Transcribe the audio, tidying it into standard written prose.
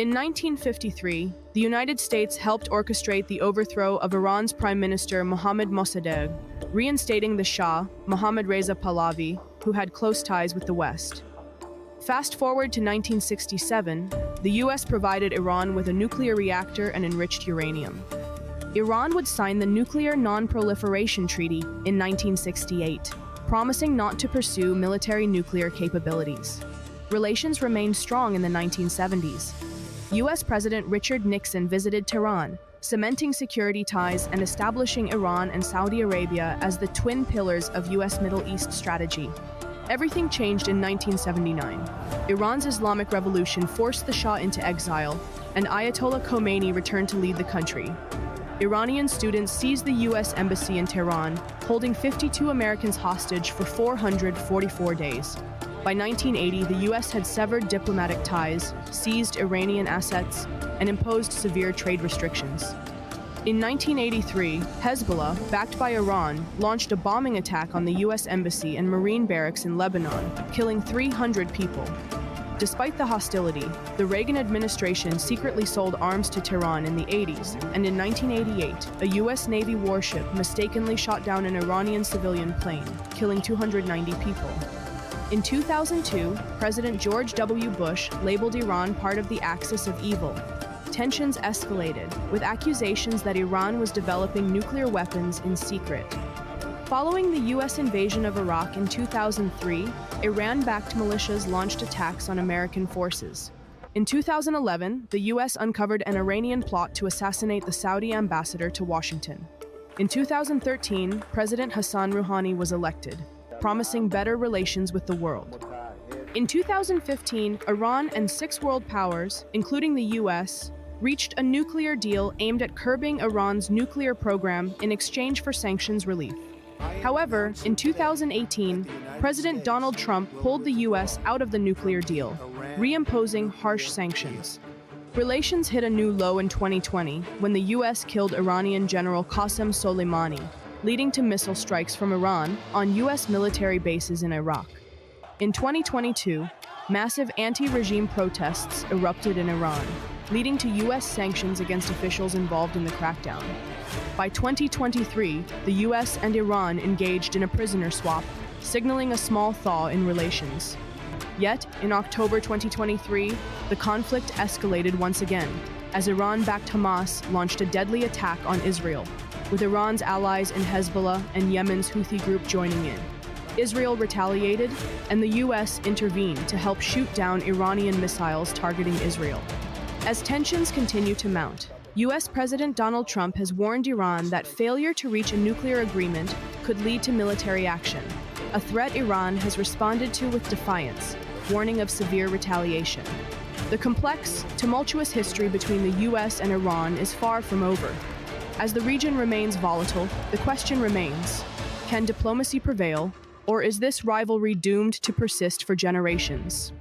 In 1953, the United States helped orchestrate the overthrow of Iran's Prime Minister Mohammad Mossadegh, reinstating the Shah, Mohammad Reza Pahlavi, who had close ties with the West. Fast forward to 1967, the US provided Iran with a nuclear reactor and enriched uranium. Iran would sign the Nuclear Non-Proliferation Treaty in 1968, promising not to pursue military nuclear capabilities. Relations remained strong in the 1970s. US President Richard Nixon visited Tehran, cementing security ties and establishing Iran and Saudi Arabia as the twin pillars of US Middle East strategy. Everything changed in 1979. Iran's Islamic Revolution forced the Shah into exile, and Ayatollah Khomeini returned to lead the country. Iranian students seized the US Embassy in Tehran, holding 52 Americans hostage for 444 days. By 1980, the US had severed diplomatic ties, seized Iranian assets, and imposed severe trade restrictions. In 1983, Hezbollah, backed by Iran, launched a bombing attack on the US Embassy and Marine barracks in Lebanon, killing 300 people. Despite the hostility, the Reagan administration secretly sold arms to Tehran in the 80s, and in 1988, a US Navy warship mistakenly shot down an Iranian civilian plane, killing 290 people. In 2002, President George W. Bush labeled Iran part of the axis of evil. Tensions escalated, with accusations that Iran was developing nuclear weapons in secret. Following the US invasion of Iraq in 2003, Iran-backed militias launched attacks on American forces. In 2011, the US uncovered an Iranian plot to assassinate the Saudi ambassador to Washington. In 2013, President Hassan Rouhani was elected, promising better relations with the world. In 2015, Iran and 6 world powers, including the US, reached a nuclear deal aimed at curbing Iran's nuclear program in exchange for sanctions relief. However, in 2018, President Donald Trump pulled the US out of the nuclear deal, reimposing harsh sanctions. Relations hit a new low in 2020 when the US killed Iranian General Qasem Soleimani, leading to missile strikes from Iran on US military bases in Iraq. In 2022, massive anti-regime protests erupted in Iran, leading to US sanctions against officials involved in the crackdown. By 2023, the US and Iran engaged in a prisoner swap, signaling a small thaw in relations. Yet, in October 2023, the conflict escalated once again, as Iran-backed Hamas launched a deadly attack on Israel, with Iran's allies in Hezbollah and Yemen's Houthi group joining in. Israel retaliated, and the US intervened to help shoot down Iranian missiles targeting Israel. As tensions continue to mount, US President Donald Trump has warned Iran that failure to reach a nuclear agreement could lead to military action, a threat Iran has responded to with defiance, warning of severe retaliation. The complex, tumultuous history between the US and Iran is far from over. As the region remains volatile, the question remains: can diplomacy prevail, or is this rivalry doomed to persist for generations?